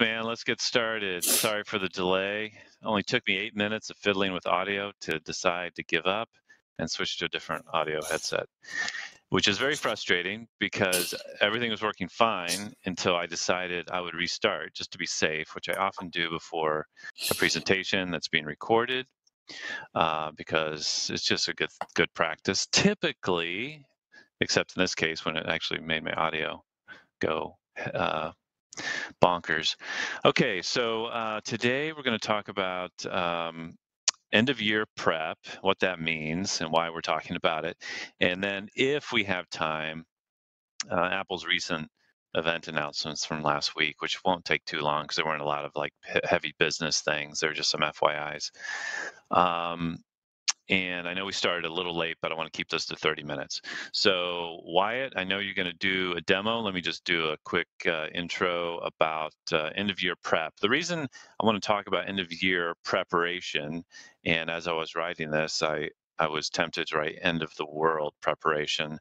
man. Let's get started. Sorry for the delay. Only took me 8 minutes of fiddling with audio to decide to give up and switch to a different audio headset, which is very frustrating because everything was working fine until I decided I would restart just to be safe, which I often do before a presentation that's being recorded, because it's just a good practice. Typically, except in this case when it actually made my audio go bonkers. Okay, so today we're going to talk about end of year prep, what that means, and why we're talking about it. And then, if we have time, Apple's recent event announcements from last week, which won't take too long because there weren't a lot of like heavy business things. There are just some FYIs. And I know we started a little late, but I want to keep this to 30 minutes. So Wyatt, I know you're going to do a demo. Let me just do a quick intro about end of year prep. The reason I want to talk about end of year preparation, and as I was writing this, I was tempted to write end of the world preparation,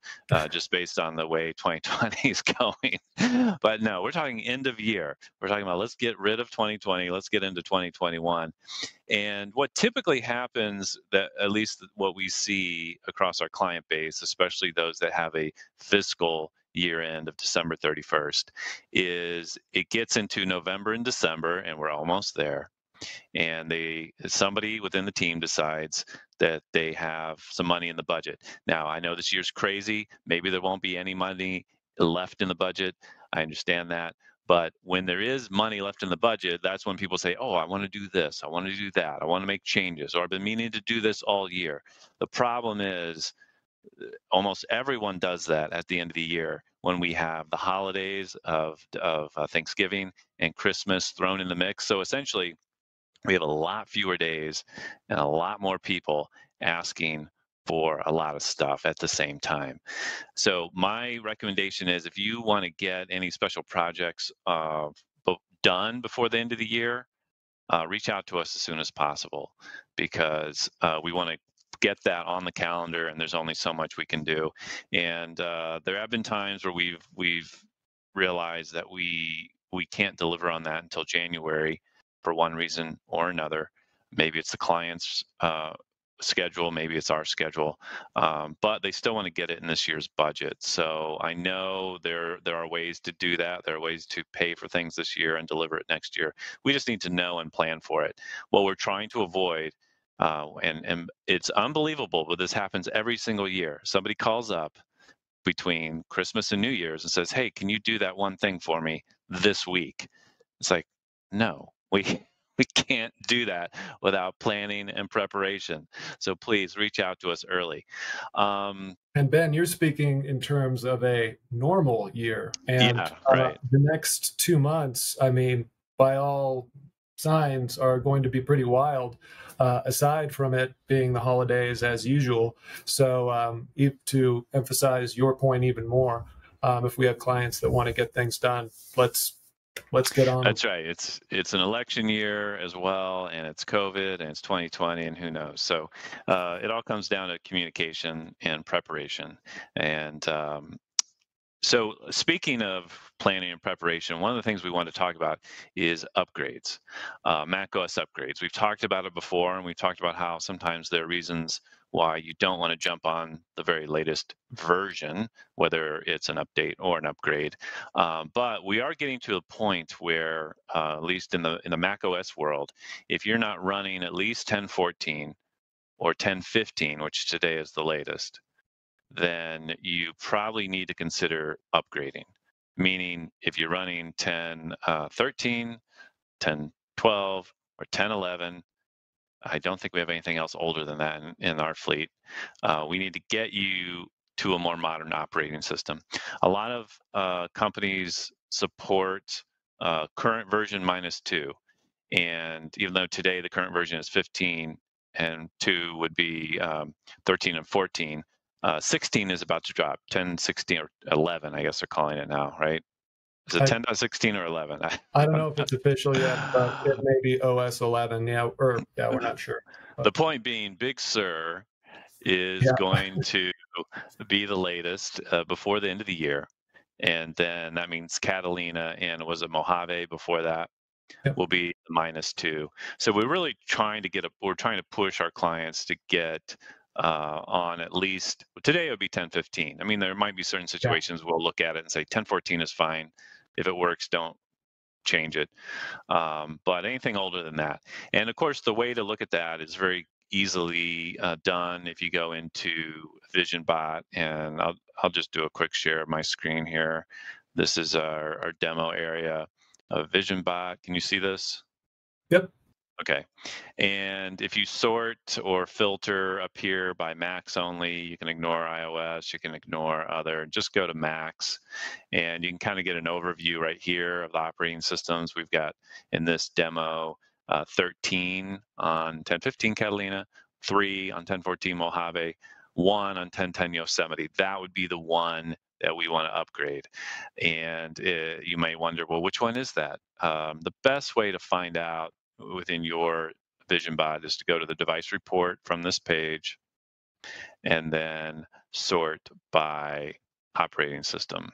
just based on the way 2020 is going. But no, we're talking end of year. We're talking about let's get rid of 2020. Let's get into 2021. And what typically happens, that at least what we see across our client base, especially those that have a fiscal year end of December 31st, is it gets into November and December, and we're almost there. And somebody within the team decides that they have some money in the budget. Now, I know this year's crazy. Maybe there won't be any money left in the budget. I understand that. But when there is money left in the budget, that's when people say, oh, I want to do this. I want to do that. I want to make changes. Or I've been meaning to do this all year. The problem is almost everyone does that at the end of the year when we have the holidays of Thanksgiving and Christmas thrown in the mix. So essentially, we have a lot fewer days and a lot more people asking for a lot of stuff at the same time. So my recommendation is, if you want to get any special projects done before the end of the year, reach out to us as soon as possible, because we want to get that on the calendar, and there's only so much we can do. And there have been times where we've realized that we can't deliver on that until January for one reason or another. Maybe it's the client's schedule, maybe it's our schedule, but they still want to get it in this year's budget. So I know there are ways to do that. There are ways to pay for things this year and deliver it next year. We just need to know and plan for it. What we're trying to avoid, and it's unbelievable, but this happens every single year. Somebody calls up between Christmas and New Year's and says, hey, can you do that one thing for me this week? It's like, no, we can't do that without planning and preparation. So please reach out to us early. And Ben, you're speaking in terms of a normal year. And yeah, right. The next 2 months, I mean, by all signs, are going to be pretty wild, aside from it being the holidays as usual. So to emphasize your point even more, if we have clients that want to get things done, let's get on. That's right. It's an election year as well, and it's COVID, and it's 2020, and who knows. So it all comes down to communication and preparation. And so speaking of planning and preparation, one of the things we want to talk about is upgrades, Mac OS upgrades. We've talked about it before, and we've talked about how sometimes there are reasons why you don't want to jump on the very latest version, whether it's an update or an upgrade. But we are getting to a point where, at least in the Mac OS world, if you're not running at least 10.14 or 10.15, which today is the latest, then you probably need to consider upgrading. Meaning, if you're running 10.13, 10.12, or 10.11, I don't think we have anything else older than that in our fleet. We need to get you to a more modern operating system. A lot of companies support current version -2. And even though today the current version is 15 and 2 would be 13 and 14, 16 is about to drop. 10, 16, or 11, I guess they're calling it now, right? Is it 10.16 or 11? I don't know if it's official yet, but it may be OS 11. Yeah, we're not sure. The point being, Big Sur is going to be the latest before the end of the year. And then that means Catalina, and was it Mojave before that? Yep. will be -2. So we're trying to push our clients to get on at least today it would be 1015. I mean, there might be certain Yeah. situations we'll look at it and say 1014 is fine. If it works, don't change it. But anything older than that. And of course, the way to look at that is very easily done if you go into VisionBot, and I'll just do a quick share of my screen here. This is our demo area of VisionBot. Can you see this? Yep. Okay. And if you sort or filter up here by Macs only, you can ignore iOS, you can ignore other, just go to Macs, and you can kind of get an overview right here of the operating systems. We've got in this demo 13 on 1015 Catalina, 3 on 1014 Mojave, 1 on 1010 Yosemite. That would be the one that we want to upgrade. And you may wonder, well, which one is that? The best way to find out within your VisionBot is to go to the device report from this page and then sort by operating system,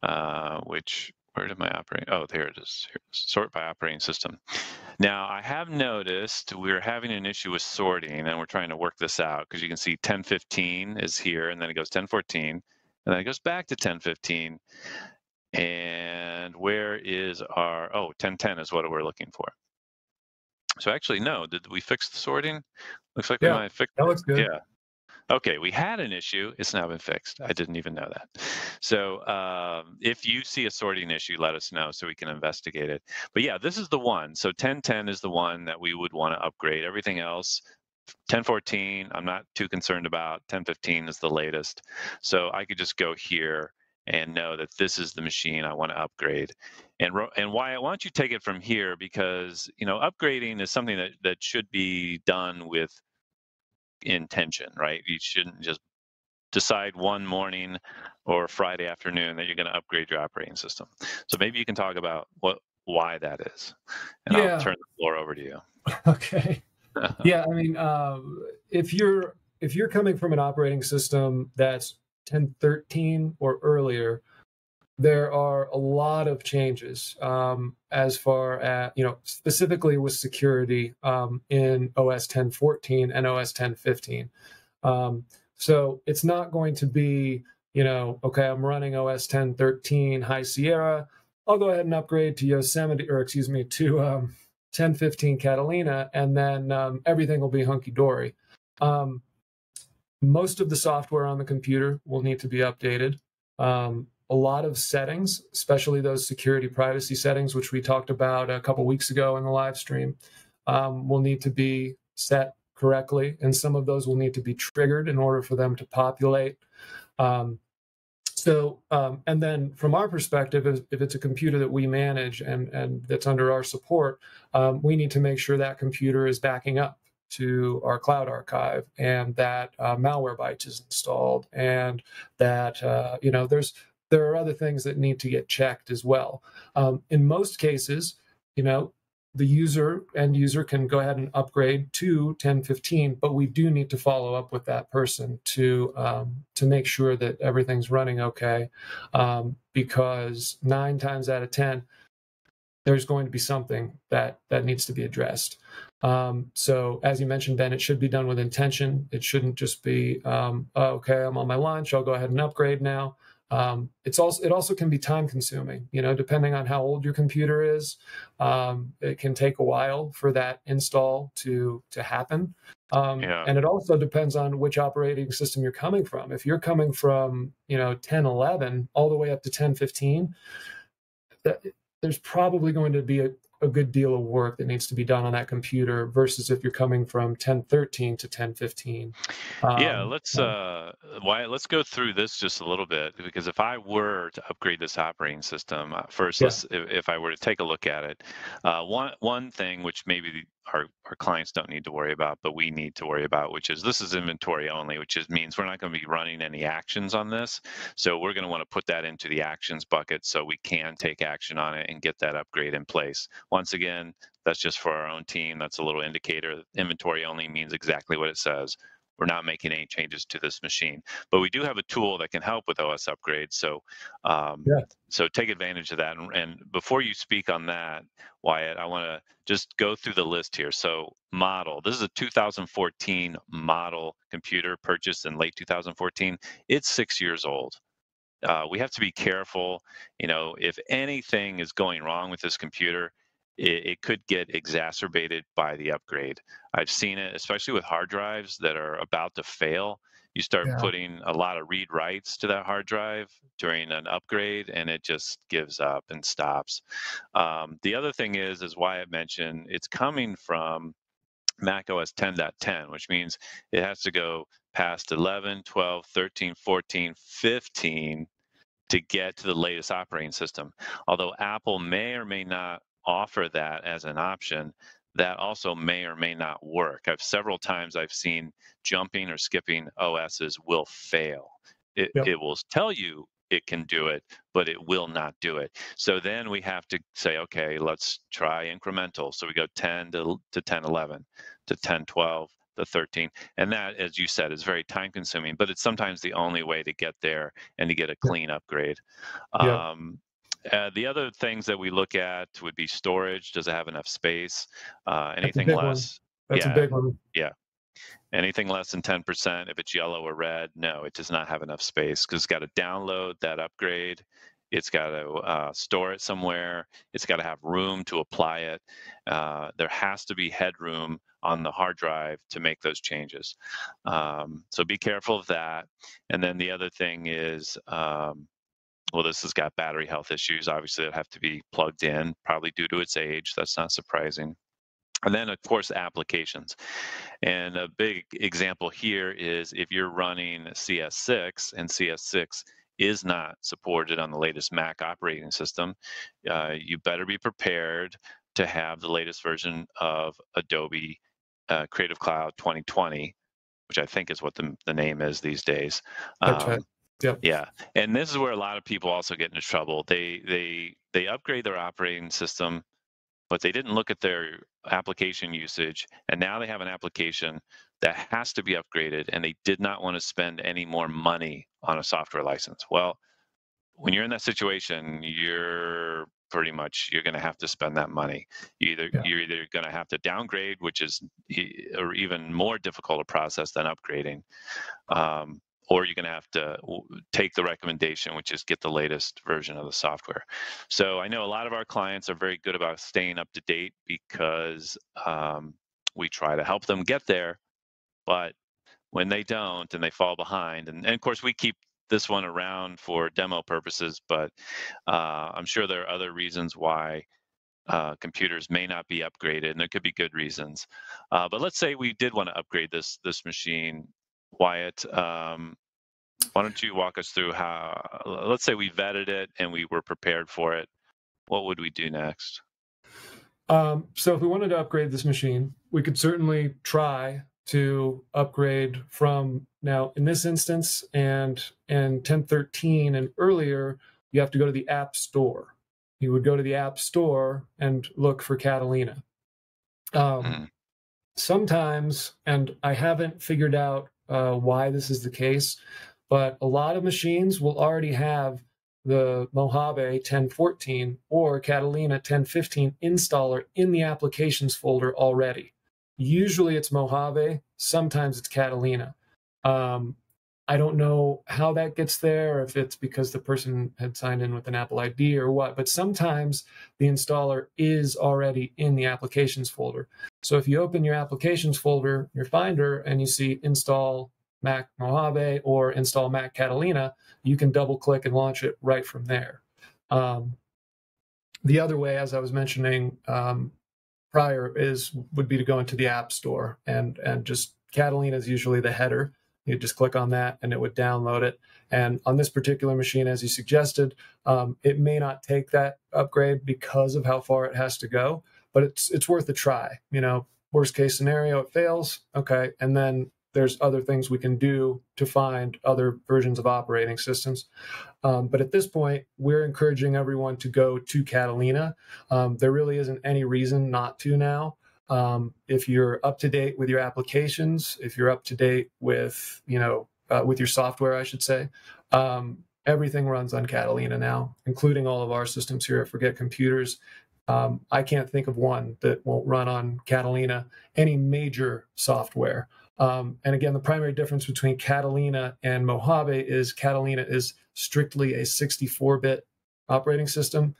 where did my operating, oh, there it is. Here it is. Sort by operating system. Now, I have noticed we're having an issue with sorting, and we're trying to work this out because you can see 1015 is here, and then it goes 1014, and then it goes back to 1015. And where is our, oh, 1010 is what we're looking for. So actually, no. Did we fix the sorting? Looks like we Yeah. might have fixed That it. looks good. Yeah. Okay, we had an issue. It's now been fixed. I didn't even know that. So if you see a sorting issue, let us know so we can investigate it. But yeah, this is the one. So 1010 is the one that we would want to upgrade. Everything else, 1014, I'm not too concerned about. 1015 is the latest. So I could just go here and know that this is the machine I want to upgrade. And why don't you take it from here? Because upgrading is something that should be done with intention, right? You shouldn't just decide one morning or Friday afternoon that you're going to upgrade your operating system. So maybe you can talk about why that is, and I'll Yeah. turn the floor over to you. Okay. Yeah. I mean, if you're coming from an operating system that's 1013 or earlier, there are a lot of changes as far as specifically with security in OS 1014 and OS 1015. So it's not going to be, okay, I'm running OS 1013 High Sierra. I'll go ahead and upgrade to Yosemite, or excuse me, to 1015 Catalina, and then everything will be hunky dory. Most of the software on the computer will need to be updated. A lot of settings, especially those security privacy settings, which we talked about a couple weeks ago in the live stream, will need to be set correctly, and some of those will need to be triggered in order for them to populate. And then from our perspective, if it's a computer that we manage and that's under our support, we need to make sure that computer is backing up to our cloud archive, and that Malwarebytes is installed, and that there are other things that need to get checked as well. In most cases, the end user can go ahead and upgrade to 1015, but we do need to follow up with that person to make sure that everything's running okay, because 9 times out of 10, there's going to be something that needs to be addressed. So as you mentioned, Ben, it should be done with intention. It shouldn't just be, okay, I'm on my lunch, I'll go ahead and upgrade now. It also can be time consuming, depending on how old your computer is. It can take a while for that install to happen. Yeah. And it also depends on which operating system you're coming from. If you're coming from, 1011 all the way up to 1015, there's probably going to be a good deal of work that needs to be done on that computer versus if you're coming from 1013 to 1015. Yeah, let's go through this just a little bit, because if I were to upgrade this operating system, first, Yeah. if I were to take a look at it, one thing which maybe our clients don't need to worry about, but we need to worry about, which is this is inventory only, which means we're not going to be running any actions on this. So we're going to want to put that into the actions bucket so we can take action on it and get that upgrade in place. Once again, that's just for our own team. That's a little indicator. Inventory only means exactly what it says. we're not making any changes to this machine. But we do have a tool that can help with OS upgrades. Um, Yeah. so take advantage of that. And before you speak on that, Wyatt, I want to just go through the list here. So model, this is a 2014 model computer purchased in late 2014. It's 6 years old. We have to be careful. If anything is going wrong with this computer, it could get exacerbated by the upgrade. I've seen it, especially with hard drives that are about to fail. You start Yeah. putting a lot of read writes to that hard drive during an upgrade, and it just gives up and stops. The other thing is, as Wyatt mentioned, it's coming from Mac OS 10.10, which means it has to go past 11, 12, 13, 14, 15 to get to the latest operating system. Although Apple may or may not offer that as an option, that also may or may not work. Several times I've seen jumping or skipping OSs will fail. It, Yep. it will tell you it can do it, but it will not do it. So then we have to say, okay, let's try incremental. So we go 10 to 10, 11 to 10, 12 to 13. And that, as you said, is very time consuming, but it's sometimes the only way to get there and to get a Yep. clean upgrade. Yep. The other things that we look at would be storage. Does it have enough space? That's a Anything big one. less? That's a Yeah, big one. yeah. Anything less than 10%, if it's yellow or red, no, it does not have enough space because it's got to download that upgrade. It's got to store it somewhere. It's got to have room to apply it. There has to be headroom on the hard drive to make those changes. So be careful of that. And then the other thing is, well, this has got battery health issues. Obviously, that have to be plugged in, probably due to its age. That's not surprising. And then, of course, applications. And a big example here is if you're running CS6 and CS6 is not supported on the latest Mac operating system, you better be prepared to have the latest version of Adobe Creative Cloud 2020, which I think is what the name is these days. That's right. Um, Yep. yeah, and this is where a lot of people also get into trouble. They upgrade their operating system, but they didn't look at their application usage, and now they have an application that has to be upgraded, and they did not want to spend any more money on a software license. Well, when you're in that situation, you're going to have to spend that money. Yeah. You're either going to have to downgrade, which is or even more difficult a process than upgrading, um, or you're going to have to take the recommendation, which is get the latest version of the software. So I know a lot of our clients are very good about staying up to date because we try to help them get there. But when they don't and they fall behind, and of course we keep this one around for demo purposes, but I'm sure there are other reasons why computers may not be upgraded, and there could be good reasons. But let's say we did want to upgrade this machine, Wyatt. Why don't you walk us through how? Let's say we vetted it and we were prepared for it. What would we do next? So if we wanted to upgrade this machine, we could certainly try to upgrade from now in this instance and 1013 and earlier, you have to go to the App Store. You would go to the App Store and look for Catalina. Mm, Sometimes, and I haven't figured out why this is the case, but a lot of machines will already have the Mojave 1014 or Catalina 1015 installer in the applications folder already. Usually it's Mojave, sometimes it's Catalina. Um, I don't know how that gets there, if it's because the person had signed in with an Apple ID or what, but sometimes the installer is already in the applications folder. So if you open your applications folder, your Finder, and you see install Mac Mojave or install Mac Catalina, you can double click and launch it right from there. The other way, as I was mentioning prior, would be to go into the App Store and just Catalina is usually the header. You just click on that and it would download it. And on this particular machine, as you suggested, it may not take that upgrade because of how far it has to go, but it's worth a try. Worst case scenario, it fails. Okay, and then there's other things we can do to find other versions of operating systems. But at this point, we're encouraging everyone to go to Catalina. There really isn't any reason not to now. If you're up to date with your applications, if you're up to date with, with your software, I should say, everything runs on Catalina now, including all of our systems here at Forget Computers. I can't think of one that won't run on Catalina, any major software. And again, the primary difference between Catalina and Mojave is Catalina is strictly a 64-bit operating system,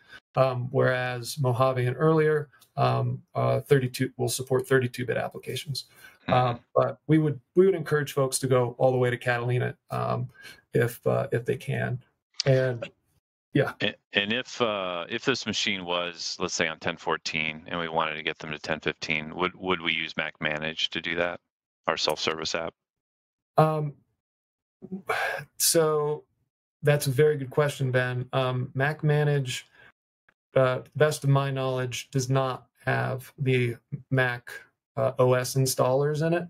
whereas Mojave and earlier 32 will support 32-bit applications. But we would encourage folks to go all the way to Catalina if they can. And yeah. And if this machine was, let's say, on 1014 and we wanted to get them to 1015, would we use Mac Manage to do that? Our self-service app? Um, so that's a very good question, Ben. Mac Manage, best of my knowledge, does not have the Mac OS installers in it.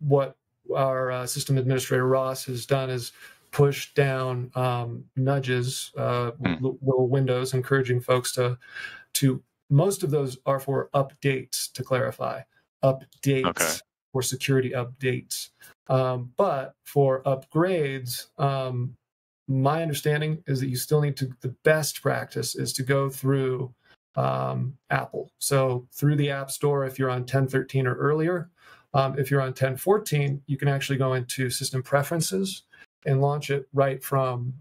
What our system administrator Ross has done is push down nudges, little windows, encouraging folks to. Most of those are for updates, to clarify, updates for security updates. But for upgrades, my understanding is that you still need to. The best practice is to go through Apple. So through the App Store, if you're on 1013 or earlier. If you're on 1014, you can actually go into System Preferences and launch it right from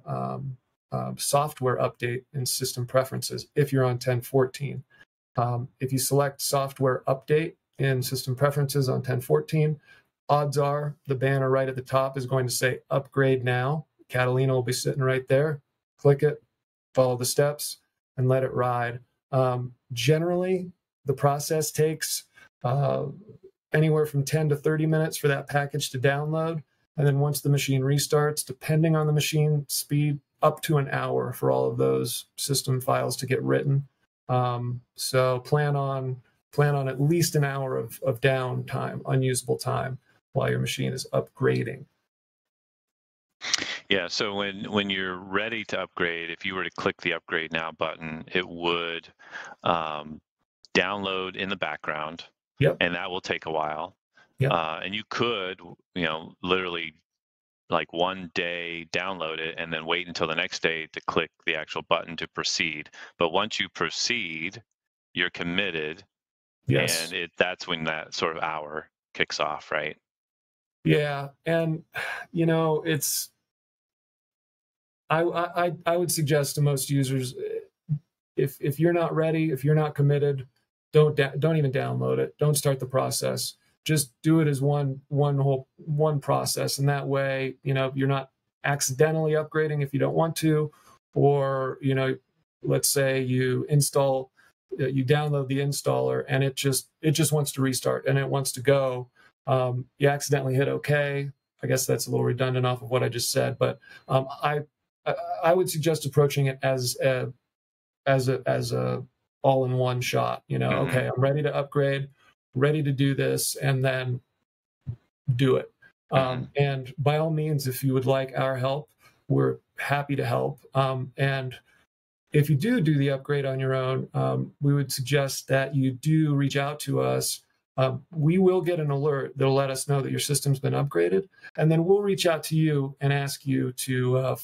Software Update in System Preferences if you're on 1014. If you select Software Update in System Preferences on 1014, odds are the banner right at the top is going to say Upgrade Now. Catalina will be sitting right there. Click it, follow the steps, and let it ride. Generally, the process takes anywhere from 10 to 30 minutes for that package to download. And then once the machine restarts, depending on the machine speed, up to an hour for all of those system files to get written. So plan on at least an hour of downtime, unusable time, while your machine is upgrading. Yeah, so when you're ready to upgrade, if you were to click the Upgrade Now button, it would download in the background. Yep. And that will take a while. Yep. And you could, literally like one day download it and then wait until the next day to click the actual button to proceed. But once you proceed, you're committed. Yes. And that's when that sort of hour kicks off, right? Yeah. And, it's, I would suggest to most users, if you're not ready, if you're not committed, don't even download it. Don't start the process. Just do it as one process, and that way, you're not accidentally upgrading if you don't want to, or let's say you download the installer and it just wants to restart and it wants to go. You accidentally hit OK. I guess that's a little redundant off of what I just said, but I would suggest approaching it as a all in one shot. Okay, I'm ready to upgrade, ready to do this, and then do it. And by all means, if you would like our help, we're happy to help. And if you do the upgrade on your own, we would suggest that you do reach out to us. We will get an alert that'll let us know that your system's been upgraded, and then we'll reach out to you and ask you to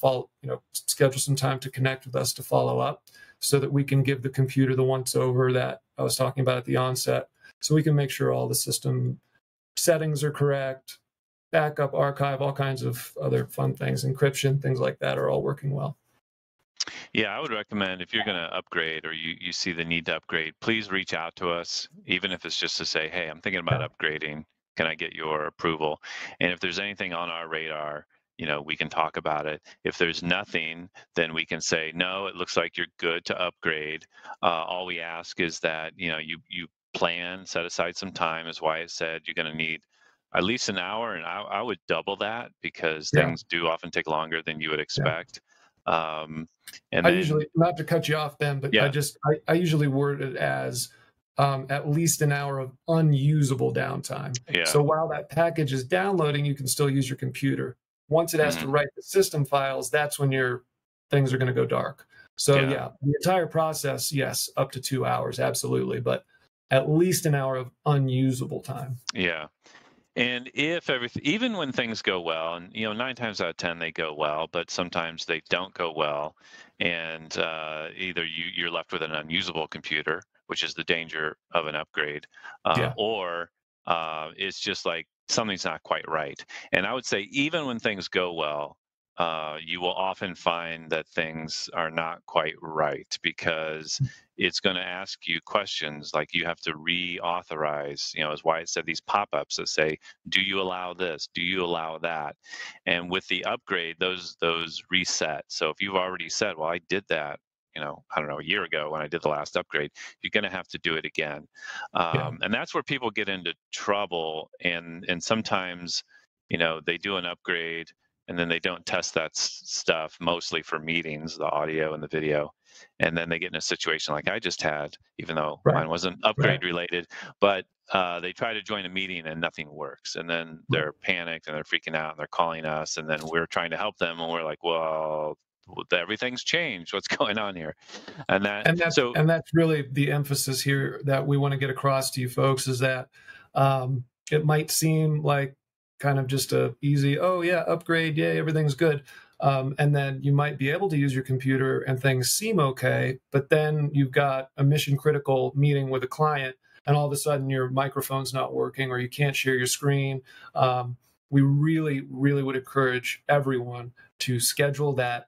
schedule some time to connect with us to follow up, so that we can give the computer the once over that I was talking about at the onset, so we can make sure all the system settings are correct, backup, archive, all kinds of other fun things, encryption, things like that are all working well. Yeah, I would recommend if you're going to upgrade or you see the need to upgrade, please reach out to us, even if it's just to say, hey, I'm thinking about upgrading. Can I get your approval? And if there's anything on our radar, we can talk about it. If there's nothing, then we can say, no, it looks like you're good to upgrade. All we ask is that, you set aside some time, as Wyatt said, you're going to need at least an hour. And I would double that because things do often take longer than you would expect. And I usually, not to cut you off, Ben, but yeah. I usually word it as at least an hour of unusable downtime. Yeah. So while that package is downloading, you can still use your computer. Once it has to write the system files, that's when your things are going to go dark. So Yeah. yeah, the entire process, yes, up to 2 hours, absolutely, but at least an hour of unusable time. Yeah. And if everything, even when things go well, and 9 times out of 10 they go well, but sometimes they don't go well, and either you're left with an unusable computer, which is the danger of an upgrade, Yeah, or it's just like something's not quite right. And I would say even when things go well, you will often find that things are not quite right because it's going to ask you questions like you have to reauthorize, as Wyatt said, these pop-ups that say, do you allow this? Do you allow that? And with the upgrade, those reset. So if you've already said, well, I did that, I don't know, a year ago when I did the last upgrade, you're going to have to do it again. yeah, And that's where people get into trouble. And sometimes, they do an upgrade and then they don't test that stuff mostly for meetings, the audio and the video. And then they get in a situation like I just had, even though right, mine wasn't right, upgrade related, but they try to join a meeting and nothing works. And then right. they're panicked and they're freaking out and they're calling us. And then we're trying to help them. And we're like, well, everything's changed. What's going on here? And that, so, And that's really the emphasis here that we want to get across to you folks is that it might seem like kind of just a easy, oh yeah, upgrade, yay, everything's good. And then you might be able to use your computer and things seem okay, but then you've got a mission critical meeting with a client and all of a sudden your microphone's not working or you can't share your screen. We really, really would encourage everyone to schedule that,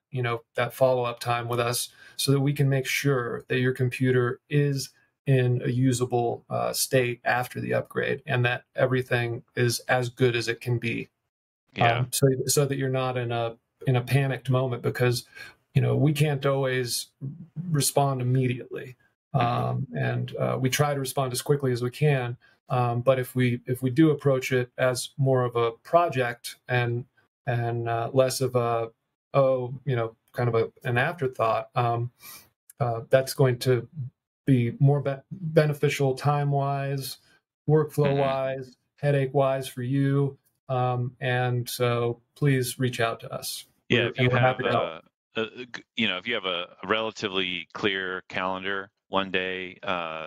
that follow-up time with us so that we can make sure that your computer is in a usable state after the upgrade and that everything is as good as it can be. yeah. So that you're not in a panicked moment because we can't always respond immediately, Hmm. and we try to respond as quickly as we can. But if we do approach it as more of a project and less of a kind of an afterthought, that's going to be more beneficial time wise, workflow Hmm. wise, headache wise for you. And so please reach out to us. Yeah, if you We're happy have to help. if you have a relatively clear calendar one day,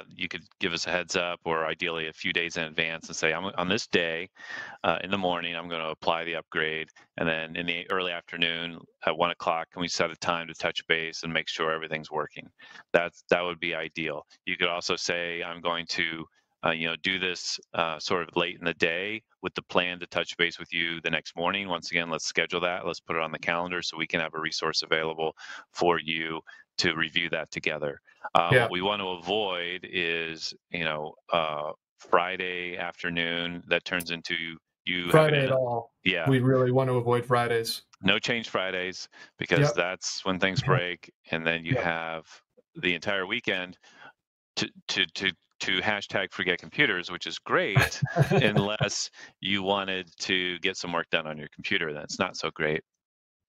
you could give us a heads up, or ideally a few days in advance, and say, "I'm on this day in the morning. I'm going to apply the upgrade, and then in the early afternoon at 1 o'clock, can we set a time to touch base and make sure everything's working?" That would be ideal. You could also say, "I'm going to." Do this sort of late in the day with the plan to touch base with you the next morning. Once again, let's schedule that. Let's put it on the calendar so we can have a resource available for you to review that together. Yeah. What we want to avoid is, Friday afternoon that turns into you having Friday at an, all. yeah, We really want to avoid Fridays. no change Fridays, because Yep. that's when things Yep. break. And then you Yep. have the entire weekend to hashtag forget computers, which is great, unless you wanted to get some work done on your computer. That's not so great.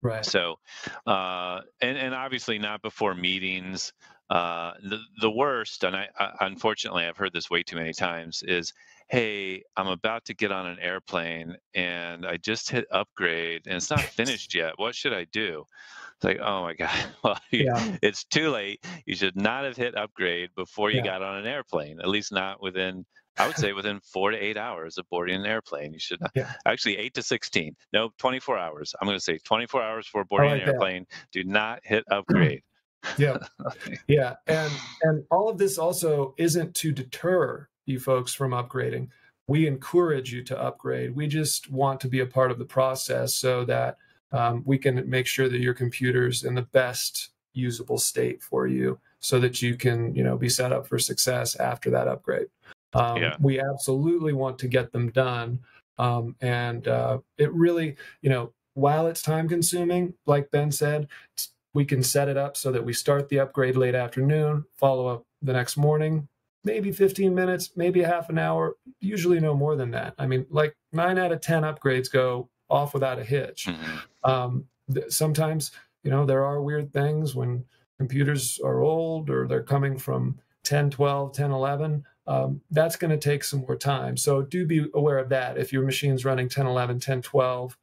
Right. So, and obviously not before meetings. The worst, and unfortunately I've heard this way too many times, is, "Hey, I'm about to get on an airplane and I just hit upgrade and it's not finished yet. What should I do?" It's like, oh my God, well, Yeah. it's too late. You should not have hit upgrade before you Yeah. got on an airplane, at least not within, I would say within 4 to 8 hours of boarding an airplane. You should not, Yeah. actually 8 to 16. No, 24 hours. I'm going to say 24 hours before I boarding an like that. airplane. Do not hit upgrade. Yep. Yeah, and all of this also isn't to deter you folks from upgrading. We encourage you to upgrade. We just want to be a part of the process so that we can make sure that your computer's in the best usable state for you, so that you can, be set up for success after that upgrade. Yeah. We absolutely want to get them done, and it really, while it's time consuming, like Ben said, we can set it up so that we start the upgrade late afternoon, follow up the next morning, maybe 15 minutes, maybe a half an hour, usually no more than that. I mean, like 9 out of 10 upgrades go off without a hitch. Hmm. Sometimes, there are weird things when computers are old or they're coming from 10, 12, 10, 11. That's going to take some more time. So do be aware of that. If your machine's running 10, 11, 10, 12,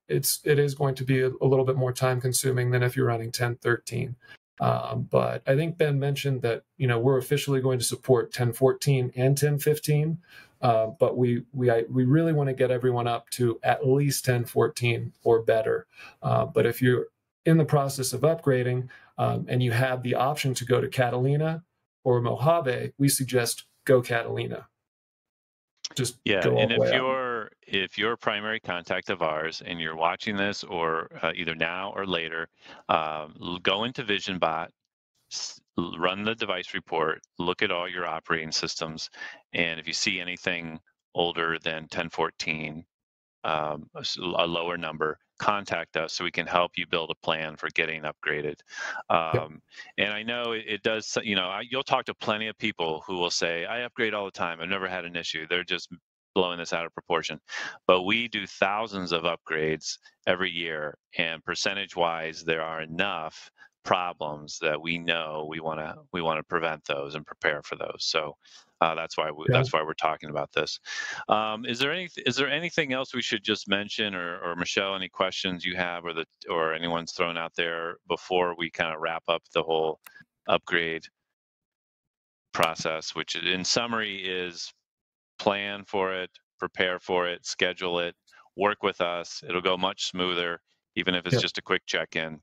it is going to be a little bit more time consuming than if you're running 10, 13. But I think Ben mentioned that we're officially going to support 1014 and 1015, but we really want to get everyone up to at least 1014 or better. But if you're in the process of upgrading and you have the option to go to Catalina or Mojave, we suggest go Catalina. Just Yeah, go all and the way up. if you're a primary contact of ours and you're watching this or either now or later, go into VisionBot, run the device report, look at all your operating systems, and if you see anything older than 1014, a lower number, contact us so we can help you build a plan for getting upgraded. Yep. And I know it does, you'll talk to plenty of people who will say, I upgrade all the time. I've never had an issue. They're just blowing this out of proportion. But we do thousands of upgrades every year, and percentage wise, there are enough problems that we know we want to prevent those and prepare for those. So Yeah. that's why we're talking about this. Is there anything else we should just mention, or Michelle, any questions you have, or anyone's thrown out there before we kind of wrap up the whole upgrade process, which in summary is plan for it, prepare for it, schedule it, work with us. It'll go much smoother, even if it's Yep. just a quick check-in, and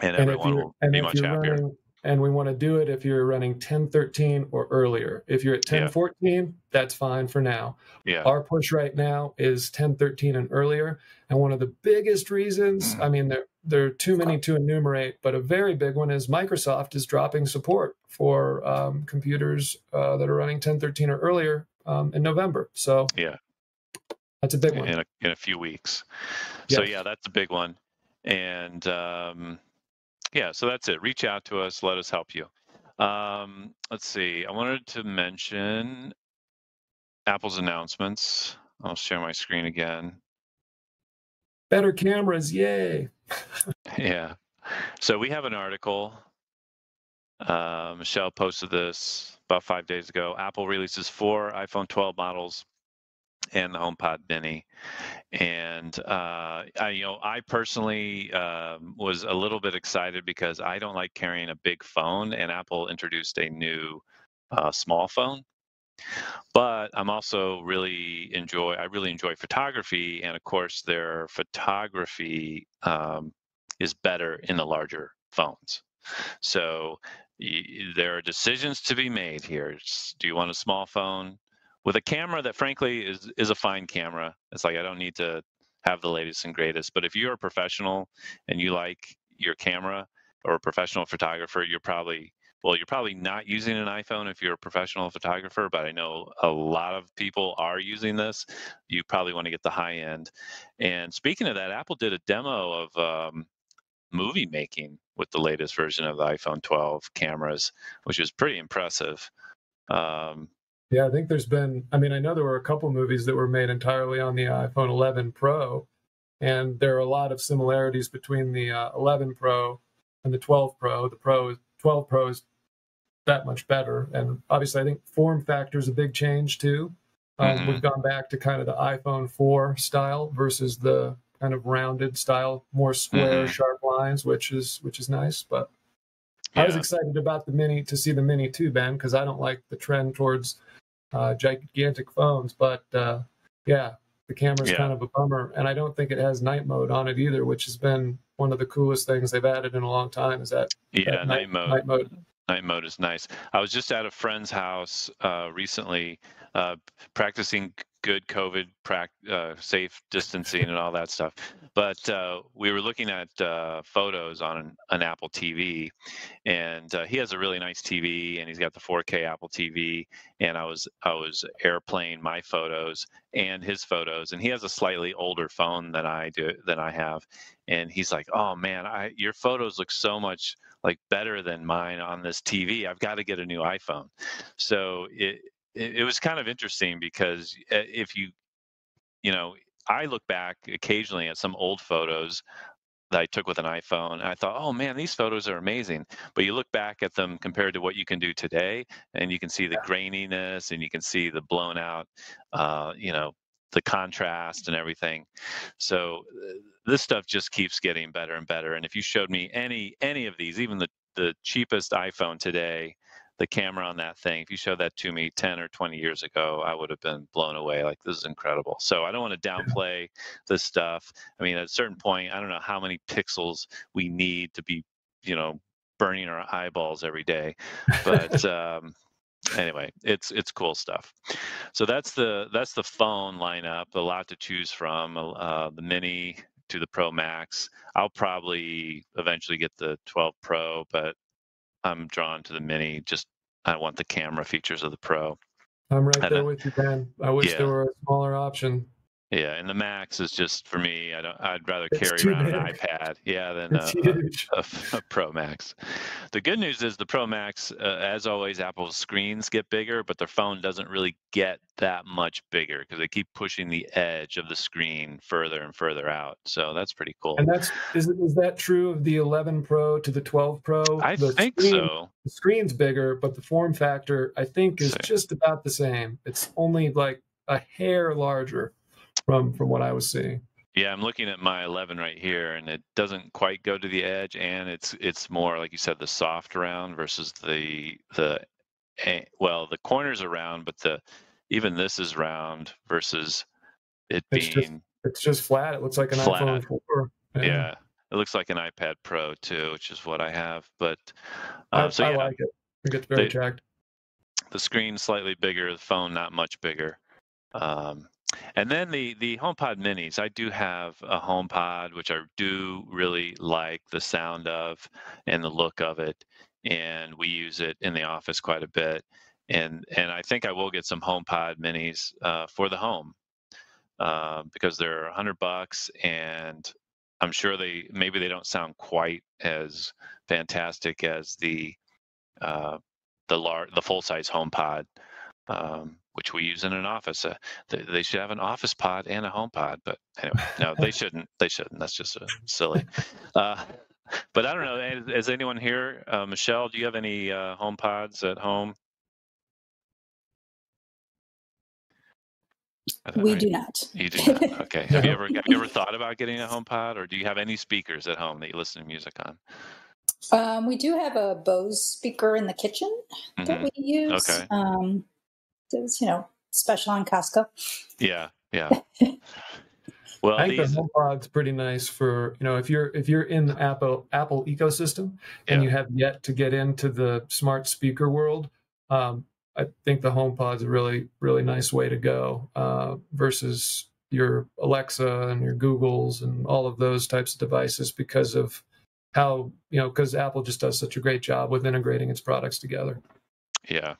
And if everyone you're will and be if much you're happier. running and we want to do it if you're running 1013 or earlier. If you're at Yeah, 1014, that's fine for now. yeah, Our push right now is 1013 and earlier. And one of the biggest reasons, I mean, there are too many to enumerate, but a very big one is Microsoft is dropping support for computers that are running 1013 or earlier in November. So yeah. that's a big one. In a few weeks. So Yes. yeah, that's a big one. And yeah, so that's it. Reach out to us. Let us help you. Let's see. I wanted to mention Apple's announcements. I'll share my screen again. Better cameras, yay. Yeah. So we have an article. Michelle posted this about 5 days ago. Apple releases 4 iPhone 12 models and the HomePod Mini. And I personally was a little bit excited because I don't like carrying a big phone, and Apple introduced a new small phone. But I'm also I really enjoy photography, and of course, their photography is better in the larger phones. So there are decisions to be made here. Do you want a small phone with a camera that, frankly, is a fine camera? It's like I don't need to have the latest and greatest. But if you're a professional and you like your camera, or a professional photographer, you're probably not using an iPhone if you're a professional photographer. But I know a lot of people are using this. You probably want to get the high end. And speaking of that, Apple did a demo of movie making with the latest version of the iPhone 12 cameras, which was pretty impressive. Um, Yeah, I think I mean, I know there were a couple movies that were made entirely on the iPhone 11 Pro, and there are a lot of similarities between the 11 Pro and the 12 Pro. The 12 Pro is that much better, and obviously, I think form factor is a big change too. We've mhm, gone back to kind of the iPhone 4 style versus the kind of rounded style, more square, mhm, sharp lines, which is nice. But I was yeah, excited about the Mini to see the Mini too, Ben, because I don't like the trend towards gigantic phones. But yeah, the camera's yeah, kind of a bummer, and I don't think it has night mode on it either, which has been one of the coolest things they've added in a long time. Is that yeah. night mode? Night mode is nice. I was just at a friend's house recently, practicing good COVID safe distancing and all that stuff. But we were looking at photos on an Apple TV, and he has a really nice TV, and he's got the 4K Apple TV. And I was airplaying my photos and his photos, and he has a slightly older phone than I have, and he's like, "Oh man, your photos look so much like better than mine on this TV. I've got to get a new iPhone." So it was kind of interesting because if you know I look back occasionally at some old photos that I took with an iPhone, and I thought, "Oh man, these photos are amazing." But you look back at them compared to what you can do today, and you can see the graininess, and you can see the blown out, uh, you know, the contrast and everything. So this stuff just keeps getting better and better. And if you showed me any of these, even the the cheapest iPhone today, the camera on that thing, if you showed that to me 10 or 20 years ago, I would have been blown away. Like, this is incredible. So I don't want to downplay this stuff. I mean, at a certain point, I don't know how many pixels we need to be, burning our eyeballs every day. But anyway, it's cool stuff. So that's the phone lineup. A lot to choose from. The Mini to the Pro Max. I'll probably eventually get the 12 Pro, but I'm drawn to the Mini. Just I want the camera features of the Pro. I'm right And there with you, Ben. I wish there yeah, were a smaller option. yeah, and the Max is just for me. I'd rather It's carry too around an big. iPad, yeah, than It's huge. a Pro Max. The good news is the Pro Max, as always, Apple's screens get bigger, but their phone doesn't really get that much bigger because they keep pushing the edge of the screen further and further out. So that's pretty cool. And is that true of the 11 Pro to the 12 Pro? I think so. The screen's bigger, but the form factor I think is So just about the same. It's only like a hair larger from what I was seeing. yeah, I'm looking at my 11 right here, and it doesn't quite go to the edge, and it's more like you said, the soft round versus well, the corners are round, but the even this is round versus it It's just being it's just flat. It looks like an flat. iPhone 4. Yeah. Yeah, it looks like an iPad Pro too, which is what I have. But so I yeah, like it. I think it's very the attractive. the screen slightly bigger, the phone not much bigger. Um, and then the HomePod Minis. I do have a HomePod, which I do really like the sound of and the look of it, and we use it in the office quite a bit. And I think I will get some HomePod Minis for the home because they're $100, and I'm sure maybe they don't sound quite as fantastic as uh, the full size HomePod, which we use in an office. They should have an office pod and a home pod, but anyway, no, they shouldn't. They shouldn't. That's just silly. Uh, but I don't know. Is anyone here? Michelle, do you have any home pods at home? Is that We right? do not. You do not. Okay. Have you No. ever thought about getting a home pod, or do you have any speakers at home that you listen to music on? We do have a Bose speaker in the kitchen that Hmm. we use. Okay. It's, special on Costco. Yeah. Yeah. Well, I think the these. HomePod's pretty nice for, if you're in the Apple ecosystem and Yeah. you have yet to get into the smart speaker world. I think the HomePod's a really, really nice way to go versus your Alexa and your Googles and all of those types of devices because of because Apple just does such a great job with integrating its products together. Yeah.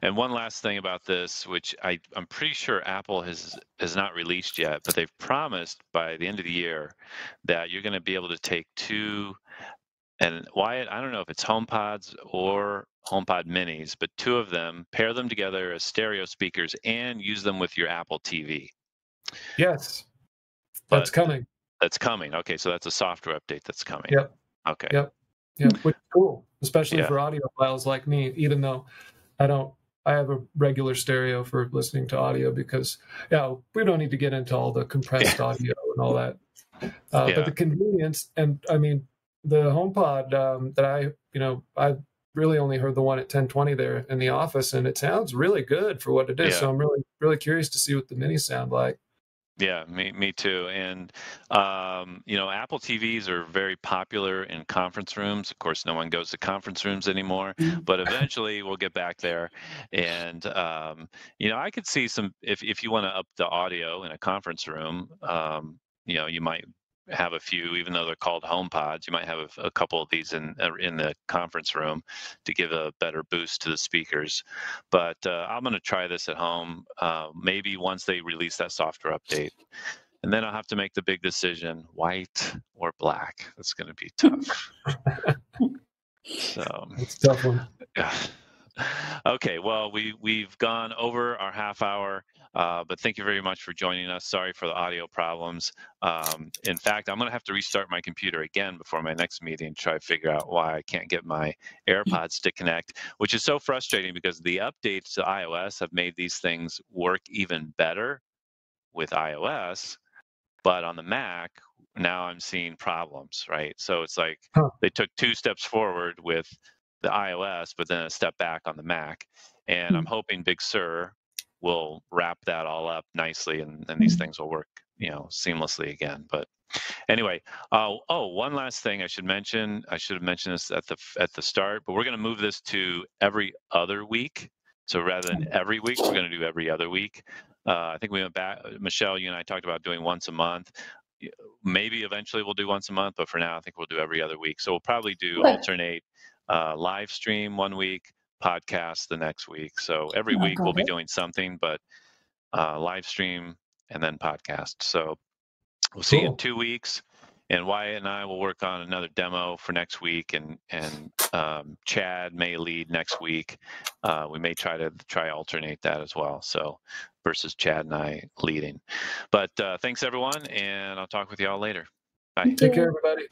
And one last thing about this, which I'm pretty sure Apple has not released yet, but they've promised by the end of the year that you're going to be able to take two, and Wyatt, I don't know if it's HomePods or HomePod Minis, but two of them, pair them together as stereo speakers and use them with your Apple TV. Yes, that's But coming. that's coming. Okay, so that's a software update that's coming. Yep, Okay. yep, yep. Which is cool, especially Yeah. for audiophiles like me. Even though I don't, I have a regular stereo for listening to audio because, we don't need to get into all the compressed Yeah. audio and all that. But the Yeah. convenience, and I mean, the HomePod that I really only heard the one at 1020 there in the office, and it sounds really good for what it is. So Yeah. I'm really, really curious to see what the minis sound like. Yeah, me too. And Apple TVs are very popular in conference rooms. Of course, no one goes to conference rooms anymore, but eventually we'll get back there. And I could see some if you want to up the audio in a conference room, you might have a few, even though they're called home pods, you might have a couple of these in the conference room to give a better boost to the speakers. But I'm going to try this at home, maybe once they release that software update. And then I'll have to make the big decision, white or black. That's going to be tough. So, It's a tough one. yeah. Okay, well, we've gone over our half hour, but thank you very much for joining us. Sorry for the audio problems. In fact, I'm going to have to restart my computer again before my next meeting to try to figure out why I can't get my AirPods to connect, which is so frustrating because the updates to iOS have made these things work even better with iOS, but on the Mac, now I'm seeing problems, right? So it's like Huh. they took 2 steps forward with the iOS, but then a step back on the Mac. And I'm hoping Big Sur will wrap that all up nicely, and these things will work, seamlessly again. But anyway, one last thing I should mention. I should have mentioned this at the start, but we're going to move this to every other week. So rather than every week, we're going to do every other week. I think we went back. Michelle, you and I talked about doing once a month. Maybe eventually we'll do once a month, but for now, I think we'll do every other week. So we'll probably do Okay. alternate live stream one week, podcast the next week. So every Oh, week we'll got be it. doing something, but live stream and then podcast. So we'll see you in Cool. 2 weeks, and Wyatt and I will work on another demo for next week, and Chad may lead next week. We may try alternate that as well. So versus Chad and I leading. But thanks everyone, and I'll talk with you all later. Bye. Thank Take care, you. everybody.